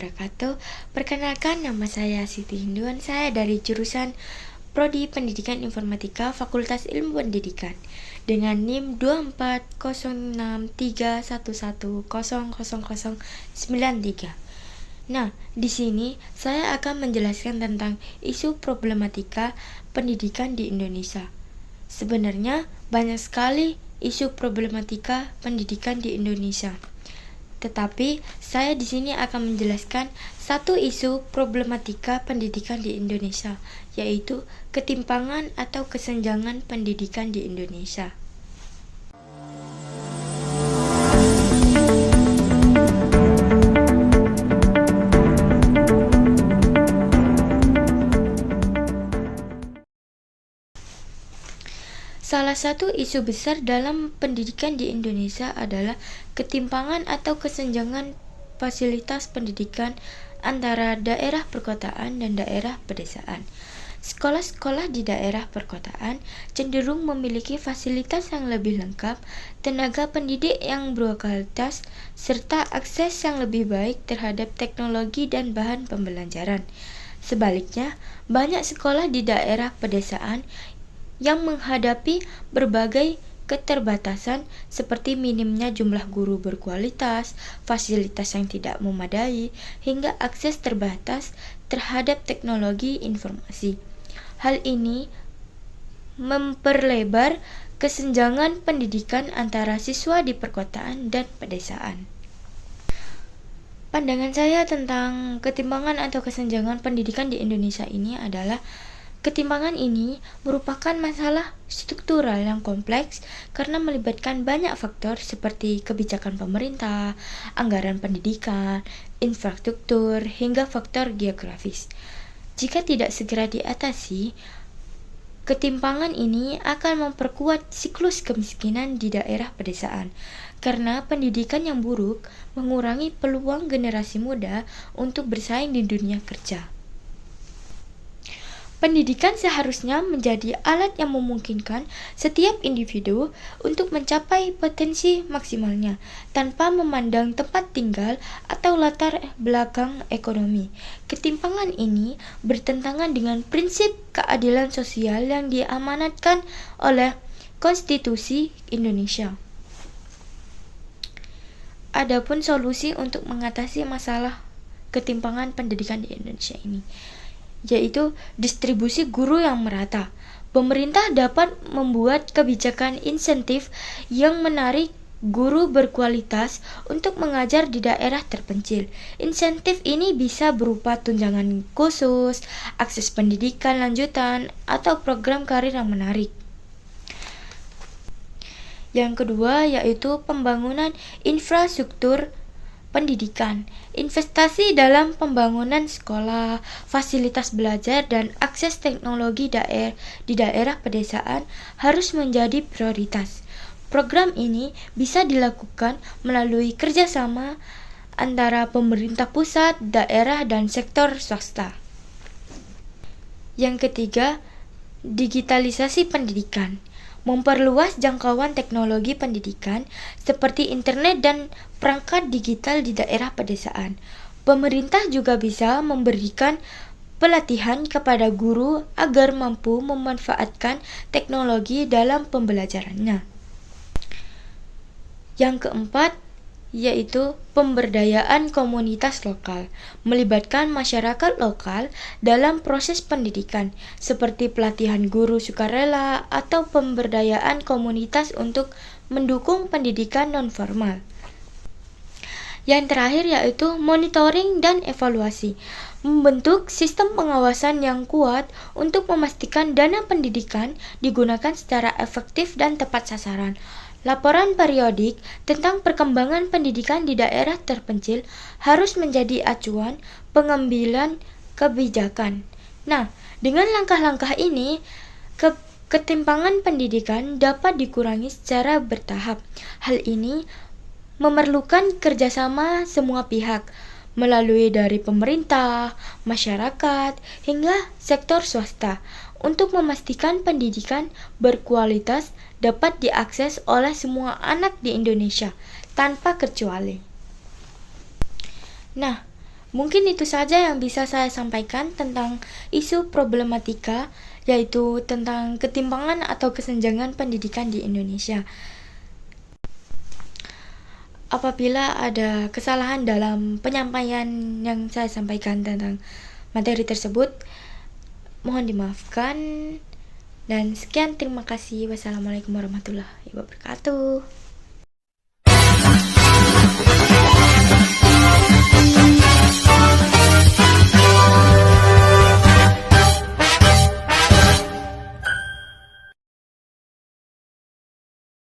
wabarakatuh. Perkenalkan, nama saya Siti Hinduan. Saya dari jurusan Prodi Pendidikan Informatika Fakultas Ilmu Pendidikan dengan NIM 240631100093. Nah, di sini saya akan menjelaskan tentang isu problematika pendidikan di Indonesia. Sebenarnya banyak sekali isu problematika pendidikan di Indonesia. Tetapi saya di sini akan menjelaskan satu isu problematika pendidikan di Indonesia, yaitu ketimpangan atau kesenjangan pendidikan di Indonesia. Salah satu isu besar dalam pendidikan di Indonesia adalah ketimpangan atau kesenjangan fasilitas pendidikan antara daerah perkotaan dan daerah pedesaan. Sekolah-sekolah di daerah perkotaan cenderung memiliki fasilitas yang lebih lengkap, tenaga pendidik yang berkualitas, serta akses yang lebih baik terhadap teknologi dan bahan pembelajaran. Sebaliknya, banyak sekolah di daerah pedesaan yang menghadapi berbagai keterbatasan seperti minimnya jumlah guru berkualitas, fasilitas yang tidak memadai, hingga akses terbatas terhadap teknologi informasi. Hal ini memperlebar kesenjangan pendidikan antara siswa di perkotaan dan pedesaan. Pandangan saya tentang ketimpangan atau kesenjangan pendidikan di Indonesia ini adalah ketimpangan ini merupakan masalah struktural yang kompleks karena melibatkan banyak faktor seperti kebijakan pemerintah, anggaran pendidikan, infrastruktur, hingga faktor geografis. Jika tidak segera diatasi, ketimpangan ini akan memperkuat siklus kemiskinan di daerah pedesaan, karena pendidikan yang buruk mengurangi peluang generasi muda untuk bersaing di dunia kerja. Pendidikan seharusnya menjadi alat yang memungkinkan setiap individu untuk mencapai potensi maksimalnya, tanpa memandang tempat tinggal atau latar belakang ekonomi. Ketimpangan ini bertentangan dengan prinsip keadilan sosial yang diamanatkan oleh Konstitusi Indonesia. Adapun solusi untuk mengatasi masalah ketimpangan pendidikan di Indonesia ini, yaitu distribusi guru yang merata. Pemerintah dapat membuat kebijakan insentif yang menarik guru berkualitas untuk mengajar di daerah terpencil. Insentif ini bisa berupa tunjangan khusus, akses pendidikan lanjutan, atau program karir yang menarik. Yang kedua yaitu pembangunan infrastruktur pendidikan. Investasi dalam pembangunan sekolah, fasilitas belajar, dan akses teknologi di daerah pedesaan harus menjadi prioritas. Program ini bisa dilakukan melalui kerjasama antara pemerintah pusat, daerah, dan sektor swasta. Yang ketiga, digitalisasi pendidikan. Memperluas jangkauan teknologi pendidikan seperti internet dan perangkat digital di daerah pedesaan. Pemerintah juga bisa memberikan pelatihan kepada guru agar mampu memanfaatkan teknologi dalam pembelajarannya. Yang keempat yaitu pemberdayaan komunitas lokal, melibatkan masyarakat lokal dalam proses pendidikan, seperti pelatihan guru sukarela atau pemberdayaan komunitas untuk mendukung pendidikan non-formal. Yang terakhir yaitu monitoring dan evaluasi, membentuk sistem pengawasan yang kuat untuk memastikan dana pendidikan digunakan secara efektif dan tepat sasaran. Laporan periodik tentang perkembangan pendidikan di daerah terpencil harus menjadi acuan pengambilan kebijakan. Nah, dengan langkah-langkah ini, ketimpangan pendidikan dapat dikurangi secara bertahap. Hal ini memerlukan kerjasama semua pihak, melalui dari pemerintah, masyarakat, hingga sektor swasta, untuk memastikan pendidikan berkualitas dapat diakses oleh semua anak di Indonesia tanpa kecuali. Nah, Mungkin itu saja yang bisa saya sampaikan tentang isu problematika, yaitu tentang ketimpangan atau kesenjangan pendidikan di Indonesia. Apabila ada kesalahan dalam penyampaian yang saya sampaikan tentang materi tersebut, mohon dimaafkan. Dan sekian, terima kasih. Wassalamualaikum warahmatullahi wabarakatuh.